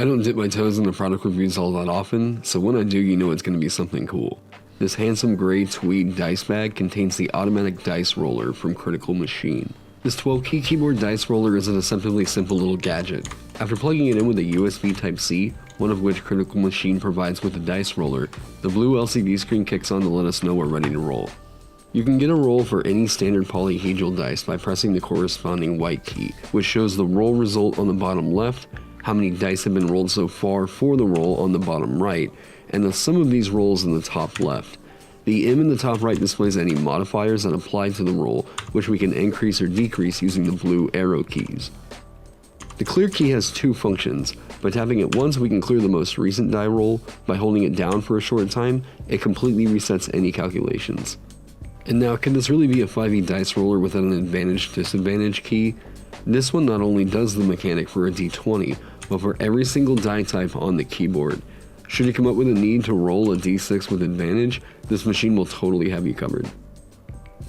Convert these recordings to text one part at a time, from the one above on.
I don't dip my toes in the product reviews all that often, so when I do, you know it's going to be something cool. This handsome gray tweed dice bag contains the automatic dice roller from Critical Machine. This 12-key keyboard dice roller is a deceptively simple little gadget. After plugging it in with a USB Type-C, one of which Critical Machine provides with the dice roller, the blue LCD screen kicks on to let us know we're ready to roll. You can get a roll for any standard polyhedral dice by pressing the corresponding white key, which shows the roll result on the bottom left, how many dice have been rolled so far for the roll on the bottom right, and the sum of these rolls in the top left. The M in the top right displays any modifiers that apply to the roll, which we can increase or decrease using the blue arrow keys. The clear key has two functions. By tapping it once, we can clear the most recent die roll. By holding it down for a short time, it completely resets any calculations. And now, can this really be a 5e dice roller without an advantage-disadvantage key? This one not only does the mechanic for a d20, but for every single die type on the keyboard. Should you come up with a need to roll a d6 with advantage, this machine will totally have you covered.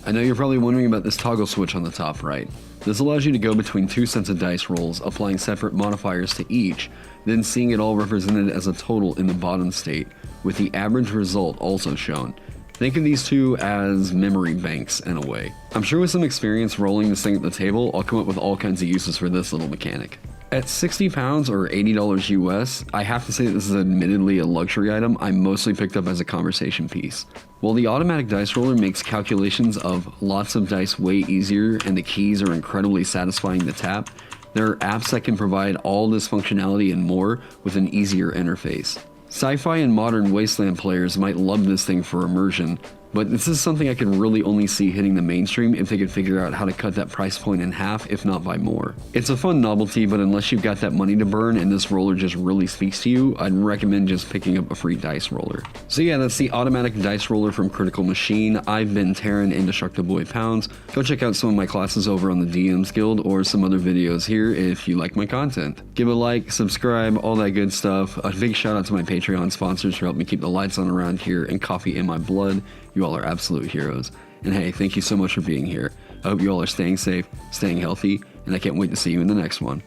I know you're probably wondering about this toggle switch on the top right. This allows you to go between two sets of dice rolls, applying separate modifiers to each, then seeing it all represented as a total in the bottom state, with the average result also shown. Think of these two as memory banks in a way. I'm sure with some experience rolling this thing at the table, I'll come up with all kinds of uses for this little mechanic. At 60 pounds or $80 US, I have to say that this is admittedly a luxury item I mostly picked up as a conversation piece. While the automatic dice roller makes calculations of lots of dice way easier and the keys are incredibly satisfying to tap, there are apps that can provide all this functionality and more with an easier interface. Sci-fi and modern wasteland players might love this thing for immersion, but this is something I can really only see hitting the mainstream if they could figure out how to cut that price point in half, if not by more. It's a fun novelty, but unless you've got that money to burn and this roller just really speaks to you, I'd recommend just picking up a free dice roller. So yeah, that's the automatic dice roller from Critical Machine. I've been Taron, Indestructible Pounds. Go check out some of my classes over on the DMs Guild or some other videos here if you like my content. Give a like, subscribe, all that good stuff. A big shout out to my Patreon sponsors for helping me keep the lights on around here and coffee in my blood. You all are absolute heroes. And hey, thank you so much for being here. I hope you all are staying safe, staying healthy, and I can't wait to see you in the next one.